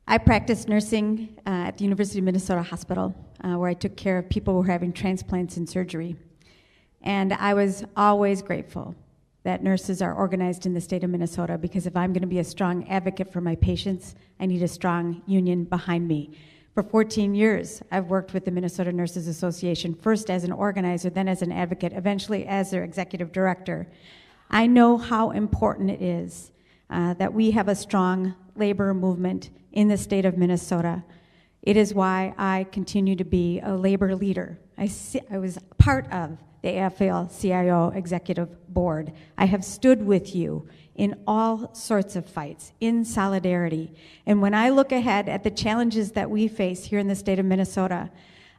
I practiced nursing at the University of Minnesota Hospital, where I took care of people who were having transplants and surgery. And I was always grateful that nurses are organized in the state of Minnesota, because if I'm going to be a strong advocate for my patients, I need a strong union behind me. For 14 years, I've worked with the Minnesota Nurses Association, first as an organizer, then as an advocate, eventually as their executive director. I know how important it is that we have a strong labor movement in the state of Minnesota. It is why I continue to be a labor leader. I was part of the AFL-CIO executive board. I have stood with you in all sorts of fights, in solidarity. And when I look ahead at the challenges that we face here in the state of Minnesota,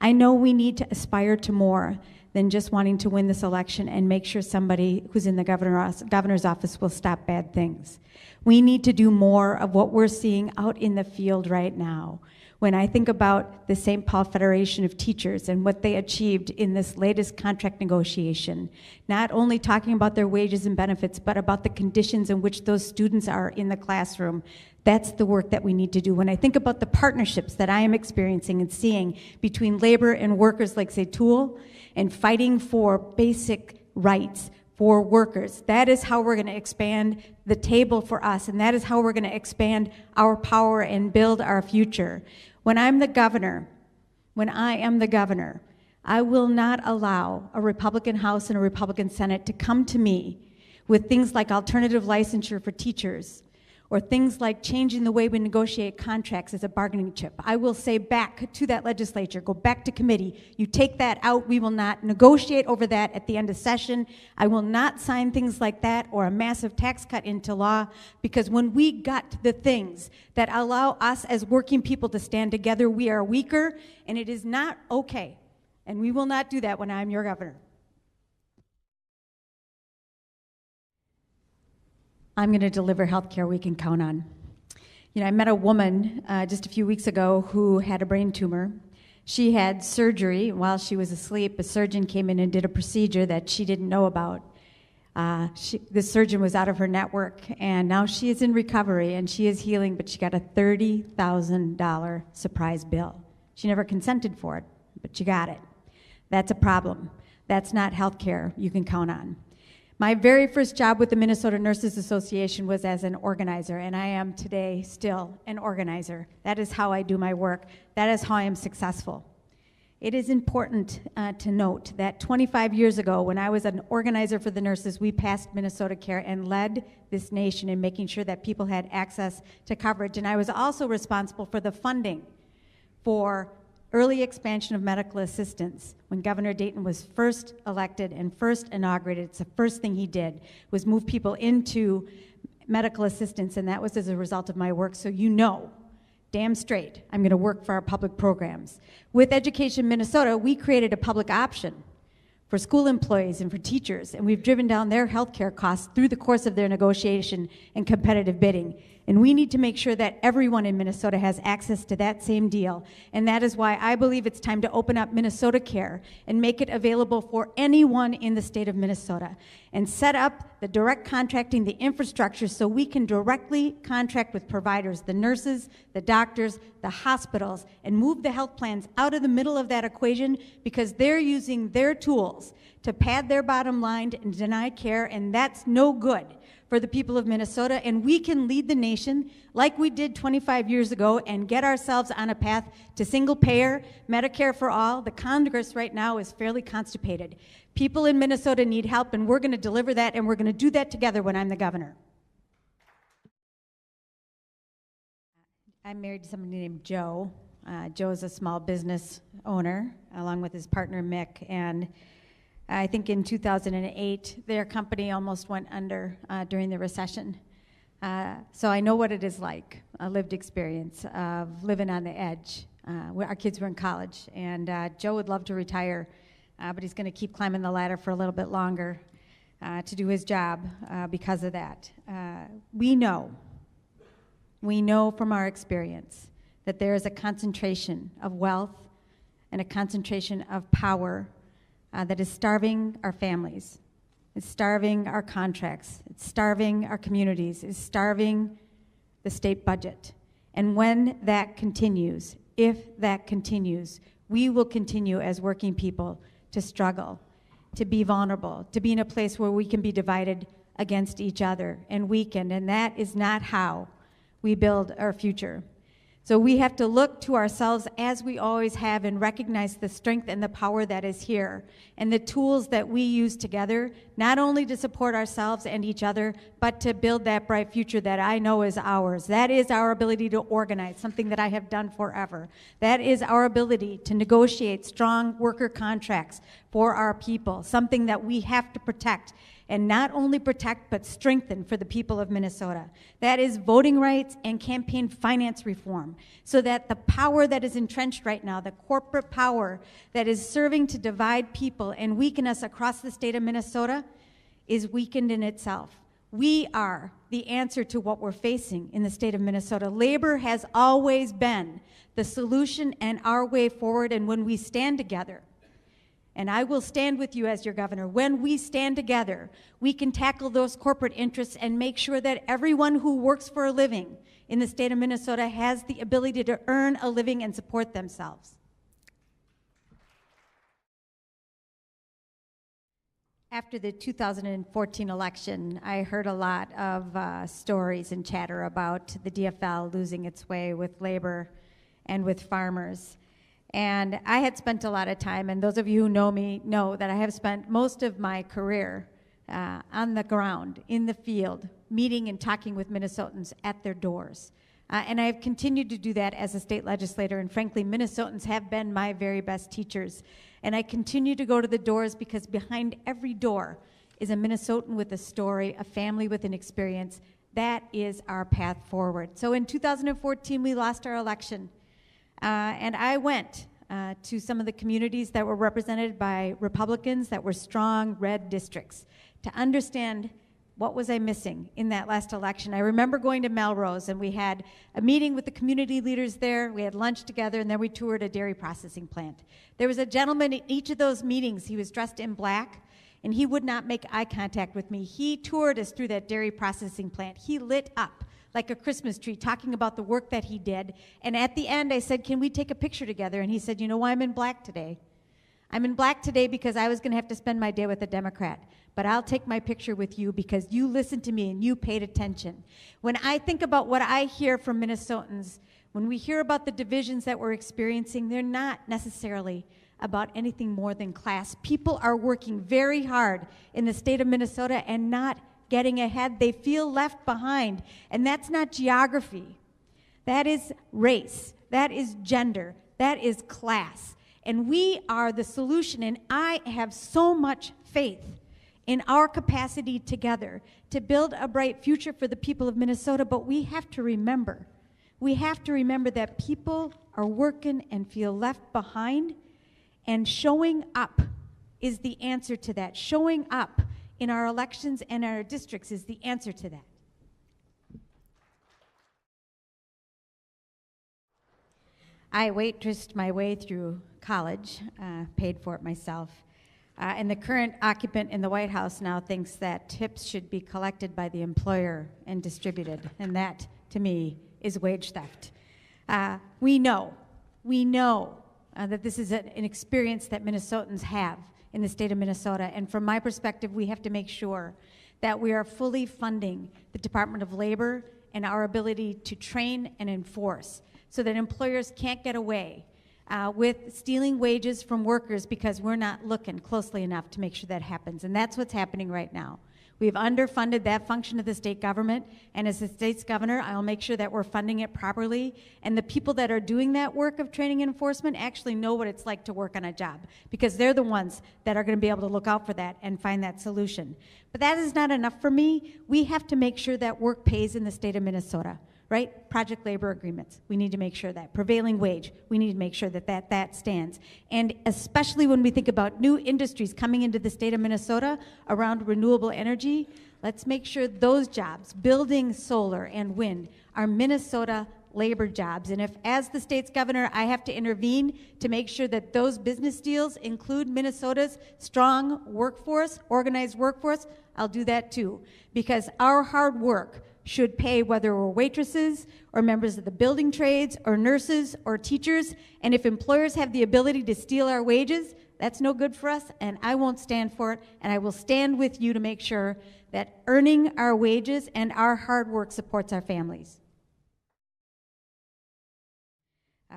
I know we need to aspire to more than just wanting to win this election and make sure somebody who's in the governor's office will stop bad things. We need to do more of what we're seeing out in the field right now. When I think about the St. Paul Federation of Teachers and what they achieved in this latest contract negotiation, not only talking about their wages and benefits, but about the conditions in which those students are in the classroom, that's the work that we need to do. When I think about the partnerships that I am experiencing and seeing between labor and workers like Zetoul, and fighting for basic rights for workers, that is how we're going to expand the table for us, and that is how we're going to expand our power and build our future. When I am the governor, I will not allow a Republican House and a Republican Senate to come to me with things like alternative licensure for teachers, or things like changing the way we negotiate contracts as a bargaining chip. I will say back to that legislature, go back to committee, you take that out, we will not negotiate over that at the end of session. I will not sign things like that or a massive tax cut into law, because when we got the things that allow us as working people to stand together, we are weaker, and it is not okay. And we will not do that when I'm your governor. I'm going to deliver health care we can count on. You know, I met a woman just a few weeks ago who had a brain tumor. She had surgery while she was asleep. A surgeon came in and did a procedure that she didn't know about. The surgeon was out of her network, and now she is in recovery and she is healing, but she got a $30,000 surprise bill. She never consented for it, but she got it. That's a problem. That's not health care you can count on. My very first job with the Minnesota Nurses Association was as an organizer, and I am today still an organizer. That is how I do my work. That is how I am successful. It is important to note that 25 years ago, when I was an organizer for the nurses, we passed Minnesota Care and led this nation in making sure that people had access to coverage. And I was also responsible for the funding for early expansion of medical assistance. When Governor Dayton was first elected and first inaugurated, it's the first thing he did was move people into medical assistance, and that was as a result of my work. So you know, damn straight, I'm going to work for our public programs. With Education Minnesota, we created a public option for school employees and for teachers, and we've driven down their health care costs through the course of their negotiation and competitive bidding. And we need to make sure that everyone in Minnesota has access to that same deal. And that is why I believe it's time to open up Minnesota Care and make it available for anyone in the state of Minnesota, and set up the direct contracting, the infrastructure, so we can directly contract with providers, the nurses, the doctors, the hospitals, and move the health plans out of the middle of that equation, because they're using their tools to pad their bottom line and deny care, and that's no good for the people of Minnesota. And we can lead the nation like we did 25 years ago and get ourselves on a path to single payer, Medicare for all. The Congress right now is fairly constipated. People in Minnesota need help, and we're going to deliver that, and we're going to do that together when I'm the governor. I'm married to somebody named Joe. Joe is a small business owner along with his partner Mick, and I think in 2008, their company almost went under during the recession. So I know what it is like, a lived experience of living on the edge. Our kids were in college, and Joe would love to retire, but he's going to keep climbing the ladder for a little bit longer to do his job because of that. We know from our experience that there is a concentration of wealth and a concentration of power that is starving our families, it's starving our contracts, it's starving our communities, it's starving the state budget. And when that continues, if that continues, we will continue as working people to struggle, to be vulnerable, to be in a place where we can be divided against each other and weakened, and that is not how we build our future. So we have to look to ourselves as we always have and recognize the strength and the power that is here and the tools that we use together, not only to support ourselves and each other, but to build that bright future that I know is ours. That is our ability to organize, something that I have done forever. That is our ability to negotiate strong worker contracts for our people, something that we have to protect, and not only protect, but strengthen for the people of Minnesota. That is voting rights and campaign finance reform, so that the power that is entrenched right now, the corporate power that is serving to divide people and weaken us across the state of Minnesota, is weakened in itself. We are the answer to what we're facing in the state of Minnesota. Labor has always been the solution and our way forward, and when we stand together, and I will stand with you as your governor. When we stand together, we can tackle those corporate interests and make sure that everyone who works for a living in the state of Minnesota has the ability to earn a living and support themselves. After the 2014 election, I heard a lot of stories and chatter about the DFL losing its way with labor and with farmers. And I had spent a lot of time, and those of you who know me know that I have spent most of my career on the ground, in the field, meeting and talking with Minnesotans at their doors. And I have continued to do that as a state legislator, and frankly, Minnesotans have been my very best teachers. And I continue to go to the doors because behind every door is a Minnesotan with a story, a family with an experience. That is our path forward. So in 2014, we lost our election. And I went to some of the communities that were represented by Republicans that were strong red districts to understand what was I missing in that last election. I remember going to Melrose, and we had a meeting with the community leaders there. We had lunch together, and then we toured a dairy processing plant. There was a gentleman in each of those meetings. He was dressed in black, and he would not make eye contact with me. He toured us through that dairy processing plant. He lit up like a Christmas tree, talking about the work that he did. And at the end, I said, can we take a picture together? And he said, you know why I'm in black today? I'm in black today because I was going to have to spend my day with a Democrat. But I'll take my picture with you because you listened to me and you paid attention. When I think about what I hear from Minnesotans, when we hear about the divisions that we're experiencing, they're not necessarily about anything more than class. People are working very hard in the state of Minnesota and not getting ahead. They feel left behind, and that's not geography. That is race. That is gender. That is class. And we are the solution, and I have so much faith in our capacity together to build a bright future for the people of Minnesota, but we have to remember that people are working and feel left behind, and showing up is the answer to that. Showing up in our elections and our districts is the answer to that. I waitressed my way through college, paid for it myself, and the current occupant in the White House now thinks that tips should be collected by the employer and distributed, and that, to me, is wage theft. We know that this is an experience that Minnesotans have in the state of Minnesota, and from my perspective, we have to make sure that we are fully funding the Department of Labor and our ability to train and enforce so that employers can't get away with stealing wages from workers because we're not looking closely enough to make sure that happens. And that's what's happening right now. We've underfunded that function of the state government, and as the state's governor, I'll make sure that we're funding it properly, and the people that are doing that work of training and enforcement actually know what it's like to work on a job, because they're the ones that are going to be able to look out for that and find that solution. But that is not enough for me. We have to make sure that work pays in the state of Minnesota, right? Project labor agreements, we need to make sure that. Prevailing wage, we need to make sure that that stands. And especially when we think about new industries coming into the state of Minnesota around renewable energy, let's make sure those jobs, building solar and wind, are Minnesota labor jobs. And if, as the state's governor, I have to intervene to make sure that those business deals include Minnesota's strong workforce, organized workforce, I'll do that too. Because our hard work should pay, whether we're waitresses or members of the building trades or nurses or teachers. And if employers have the ability to steal our wages, that's no good for us, and I won't stand for it. And I will stand with you to make sure that earning our wages and our hard work supports our families.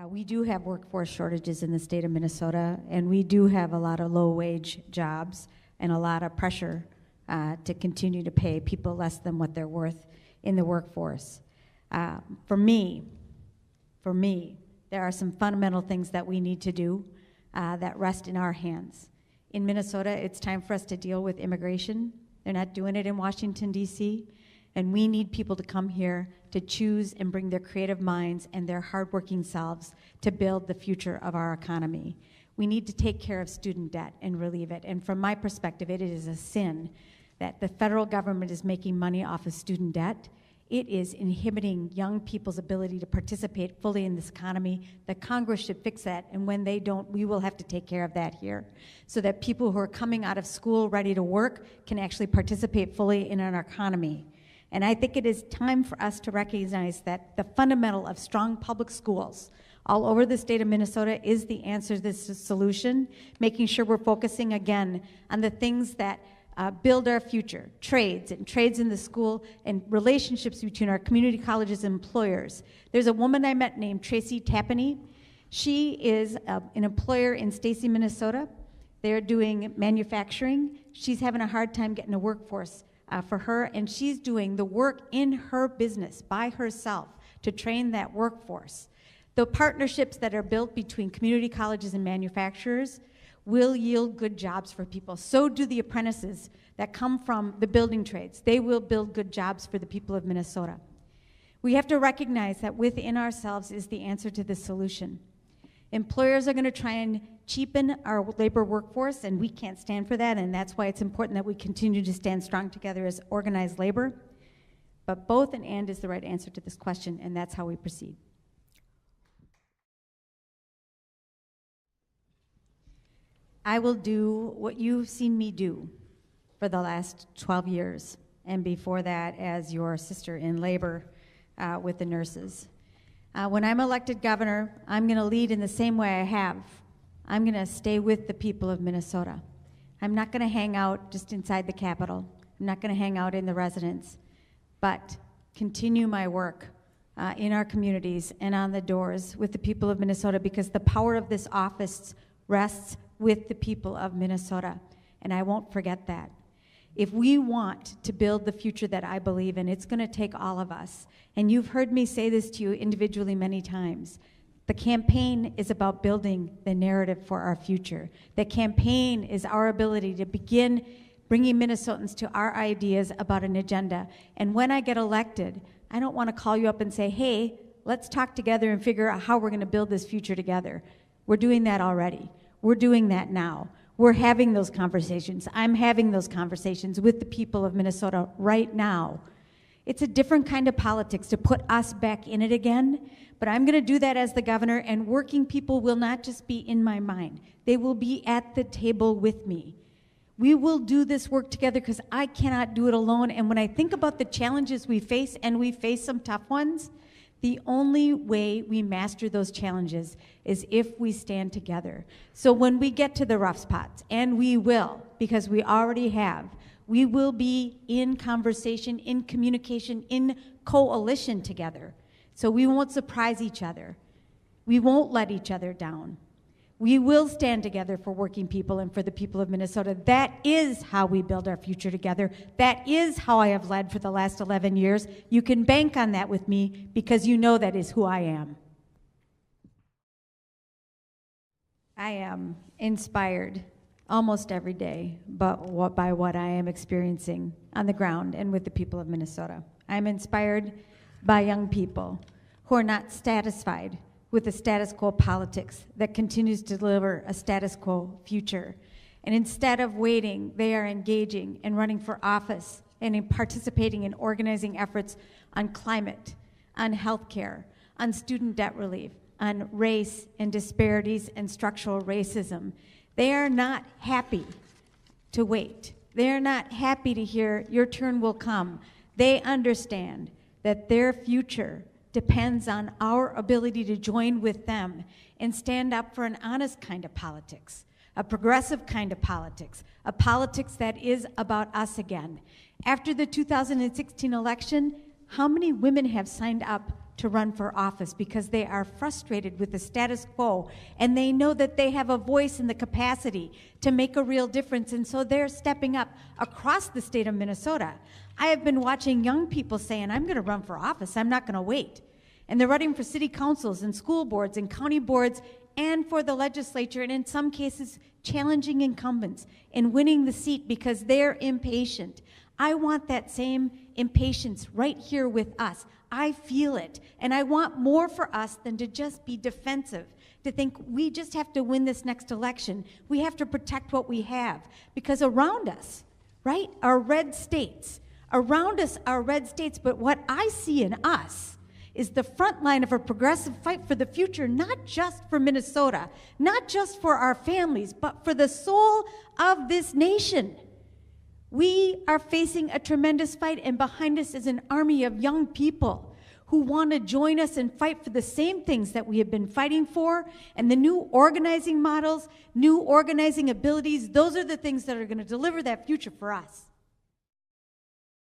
We do have workforce shortages in the state of Minnesota, and we do have a lot of low-wage jobs and a lot of pressure to continue to pay people less than what they're worth in the workforce. For me, there are some fundamental things that we need to do that rest in our hands. In Minnesota, it's time for us to deal with immigration. They're not doing it in Washington, D.C., and we need people to come here to choose and bring their creative minds and their hardworking selves to build the future of our economy. We need to take care of student debt and relieve it. And from my perspective, it is a sin that the federal government is making money off of student debt. It is inhibiting young people's ability to participate fully in this economy. The Congress should fix that, and when they don't, we will have to take care of that here, so that people who are coming out of school ready to work can actually participate fully in our economy. And I think it is time for us to recognize that the fundamental of strong public schools all over the state of Minnesota is the answer to this solution, making sure we're focusing again on the things that build our future, trades in the school, and relationships between our community colleges and employers. There's a woman I met named Tracy Tapany. She is an employer in Stacy, Minnesota. They're doing manufacturing. She's having a hard time getting a workforce for her, and she's doing the work in her business by herself to train that workforce. The partnerships that are built between community colleges and manufacturers will yield good jobs for people. So do the apprentices that come from the building trades. They will build good jobs for the people of Minnesota. We have to recognize that within ourselves is the answer to this solution. Employers are going to try and cheapen our labor workforce, and we can't stand for that, and that's why it's important that we continue to stand strong together as organized labor. But both and is the right answer to this question, and that's how we proceed. I will do what you've seen me do for the last 12 years, and before that as your sister in labor with the nurses. When I'm elected governor, I'm going to lead in the same way I have. I'm going to stay with the people of Minnesota. I'm not going to hang out just inside the Capitol. I'm not going to hang out in the residence, but continue my work in our communities and on the doors with the people of Minnesota, because the power of this office rests with the people of Minnesota, and I won't forget that. If we want to build the future that I believe in, it's going to take all of us. And you've heard me say this to you individually many times. The campaign is about building the narrative for our future. The campaign is our ability to begin bringing Minnesotans to our ideas about an agenda. And when I get elected, I don't want to call you up and say, hey, let's talk together and figure out how we're going to build this future together. We're doing that already. We're doing that now. We're having those conversations. I'm having those conversations with the people of Minnesota right now. It's a different kind of politics to put us back in it again, but I'm going to do that as the governor, and working people will not just be in my mind. They will be at the table with me. We will do this work together because I cannot do it alone, and when I think about the challenges we face, and we face some tough ones, the only way we master those challenges is if we stand together. So when we get to the rough spots, and we will, because we already have, we will be in conversation, in communication, in coalition together. So we won't surprise each other. We won't let each other down. We will stand together for working people and for the people of Minnesota. That is how we build our future together. That is how I have led for the last 11 years. You can bank on that with me because you know that is who I am. I am inspired almost every day by what I am experiencing on the ground and with the people of Minnesota. I'm inspired by young people who are not satisfied with the status quo politics that continues to deliver a status quo future. And instead of waiting, they are engaging and running for office and in participating in organizing efforts on climate, on healthcare, on student debt relief, on race and disparities and structural racism. They are not happy to wait. They are not happy to hear your turn will come. They understand that their future depends on our ability to join with them and stand up for an honest kind of politics, a progressive kind of politics, a politics that is about us again. After the 2016 election, how many women have signed up to run for office because they are frustrated with the status quo and they know that they have a voice and the capacity to make a real difference, and so they're stepping up across the state of Minnesota. I have been watching young people saying, I'm going to run for office, I'm not going to wait. And they're running for city councils and school boards and county boards and for the legislature, and in some cases challenging incumbents and winning the seat because they're impatient. I want that same impatience right here with us. I feel it, and I want more for us than to just be defensive, to think we just have to win this next election. We have to protect what we have, because around us, right, are red states. Around us are red states, but what I see in us is the front line of a progressive fight for the future, not just for Minnesota, not just for our families, but for the soul of this nation. We are facing a tremendous fight, and behind us is an army of young people who want to join us and fight for the same things that we have been fighting for. And the new organizing models, new organizing abilities, those are the things that are going to deliver that future for us.